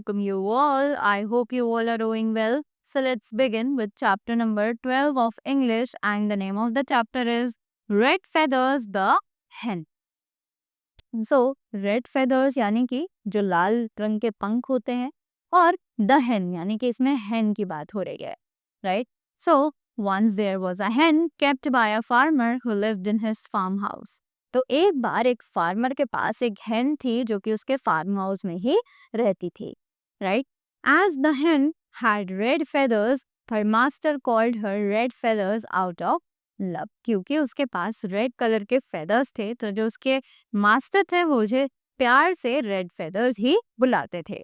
welcome you all. I hope you all are doing well. So let's begin with chapter number 12 of English, and the name of the chapter is Red Feathers the Hen. So red feathers यानी कि जो लाल रंग के पंख होते हैं, और the hen यानी कि इसमें hen की बात हो रही है, right? So once there was a hen kept by a farmer who lived in his farmhouse. तो एक बार एक फार्मर के पास एक hen थी जो कि उसके फार्म हाउस में ही रहती थी, right? As the hen had red feathers, her master called her red feathers out of love. क्योंकि उसके पास रेड कलर के फेदर्स थे, तो जो उसके मास्टर थे वो उसे प्यार से रेड फेदर्स ही बुलाते थे.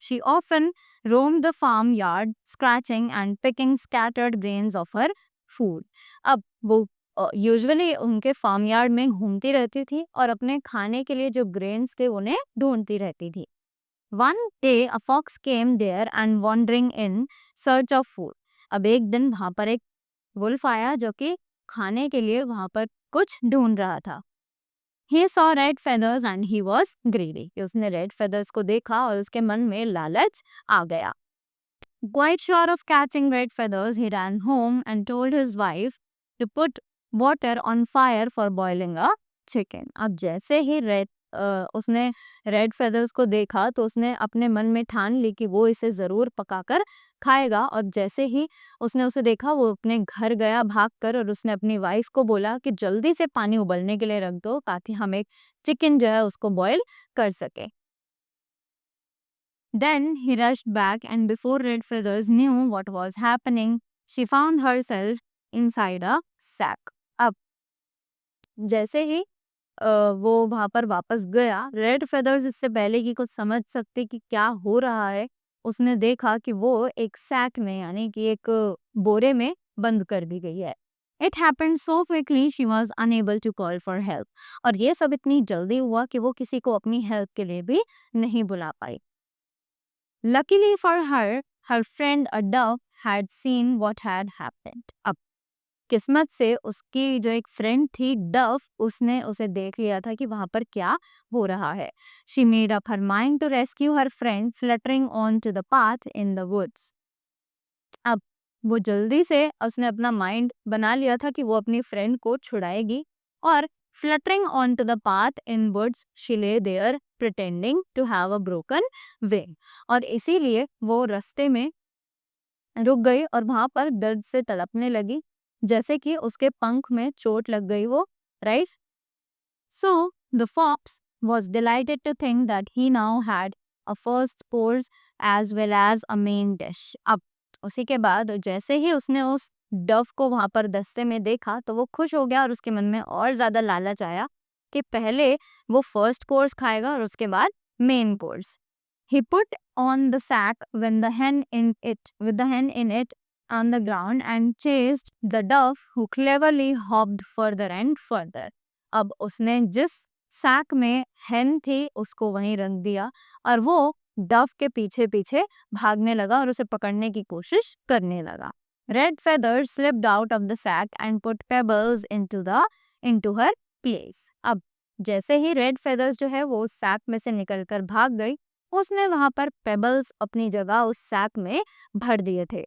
She often roamed the farmyard, scratching and picking scattered grains of her food. अब वो यूजुअली उनके फार्म यार्ड में घूमती रहती थी और अपने खाने के लिए जो ग्रेन्स थे उन्हें ढूंढती रहती थी. One day a fox came there and wandering in search of food. अब एक दिन वहां पर एक वुल्फ आया जो कि खाने के लिए वहां पर कुछ ढूंढ रहा था. He saw red feathers and he was greedy. कि उसने रेड फेदर्स को देखा और उसके मन में लालच आ गया. Quite sure of catching red feathers, he ran home and told his wife to put water on fire for boiling a chicken. अब जैसे ही उसने रेड फेदर्स को देखा तो उसने अपने मन में ठान ली कि वो इसे ज़रूर पकाकर खाएगा. और जैसे ही उसने उसे देखा वो अपने घर गया भागकर, और उसने अपनी वाइफ को बोला कि जल्दी से पानी उबलने के लिए रख दो ताकि हम एक चिकन जो है उसको बॉईल कर सके. Then he rushed back, and before Red Feathers knew what was happening, she found herself inside a sack. अब जैसे ही वो वहां पर वापस गया, रेड फेदर्स इससे पहले कि कुछ समझ सकते कि क्या हो रहा है, उसने देखा कि वो एक सैक में यानी कि एक बोरे में बंद कर दी गई है. It happened so quickly she was unable to call for help. और ये सब इतनी जल्दी हुआ कि वो किसी को अपनी हेल्प के लिए भी नहीं बुला पाई. Luckily for her, her friend a dove had seen what had happened. अब किस्मत से उसकी जो एक फ्रेंड थी डव, उसने उसे देख लिया था कि वहां पर क्या हो रहा है. She made up her mind to rescue her friend, fluttering on to the path in the woods. अब वो जल्दी से उसने अपना माइंड बना लिया था कि वो अपनी फ्रेंड को छुड़ाएगी, और fluttering on to the path in woods, she lay there pretending to have a broken wing. और इसीलिए वो रास्ते में रुक गई और वहां पर दर्द से तड़पने लगी, जैसे कि उसके पंख में चोट लग गई हो, right? So the fox was delighted to think that he now had a first course as well as a main dish. अब उसी के बाद जैसे ही उसने उस डव को वहां पर दस्ते में देखा तो वो खुश हो गया और उसके मन में और ज्यादा लालच आया कि पहले वो फर्स्ट कोर्स खाएगा और उसके बाद main course. He put on the sack with the hen in it on the ground and chased the dove who cleverly hopped further and further. अब उसने जिस सैक में hen थी उसको वहीं रख दिया और वो डव के पीछे पीछे भागने लगा और उसे पकड़ने की कोशिश करने लगा. Red Feather slipped out of the sack and put pebbles into her place. अब जैसे ही रेड फेदर्स जो है वो उस सैक में से निकलकर भाग गई, उसने वहां पर पेबल्स अपनी जगह उस सैक में भर दिए थे.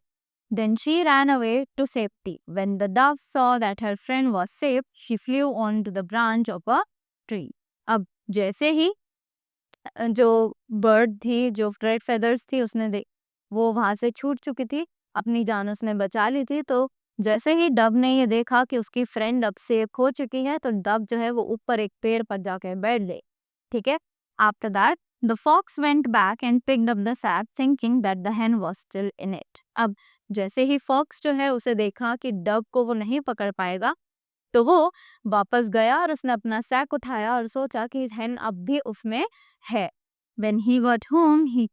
Then she ran away to safety. When the dove saw that her friend was safe, she flew onto the branch of a tree. अब जैसे ही जो बर्ड थी, जो रेड फेदर्स थी, वो वहां से छूट चुकी थी, अपनी जान उसने बचा ली थी. तो जैसे ही डव ने ये देखा कि उसकी फ्रेंड अब सेफ हो चुकी है, तो डव जो है वो ऊपर एक पेड़ पर जाकर बैठ गई. ठीक है. After that, the fox went back and picked up the sack, thinking that the hen was still in it. अब जैसे ही फॉक्स जो है उसे देखा कि डव को वो नहीं पकड़ पाएगा, तो वो वापस गया और उसने अपना सैक उठाया और सोचा कि hen अब भी उसमें है. When he got home, he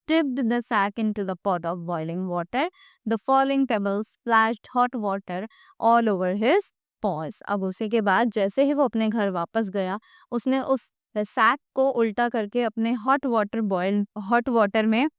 tipped the sack into the pot of boiling water. The falling pebbles splashed hot water all over his paws. अब उसी के बाद जैसे ही वो अपने घर वापस गया, उसने उस सैक को उल्टा करके अपने हॉट वाटर में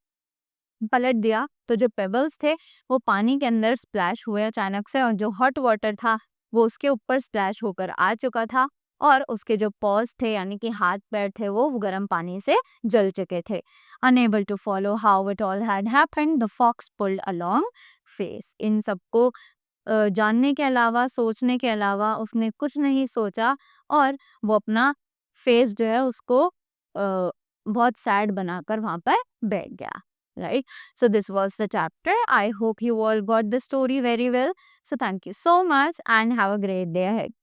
पलट दिया. तो जो पेबल्स थे वो पानी के अंदर स्प्लैश हुए अचानक से, और जो हॉट वाटर था वो उसके ऊपर स्प्लैश होकर आ चुका था. और उसके जो पॉज थे यानी कि हाथ पैर थे वो गर्म पानी से जल चुके थे। Unable to follow how it all had happened, the fox pulled a long face. इन सबको जानने के अलावा, सोचने के अलावा उसने कुछ नहीं सोचा और वो अपना फेस जो है उसको बहुत सैड बनाकर वहाँ पर बैठ गया, right? So this was the chapter. I hope you all got the story very well. So thank you so much and have a great day ahead.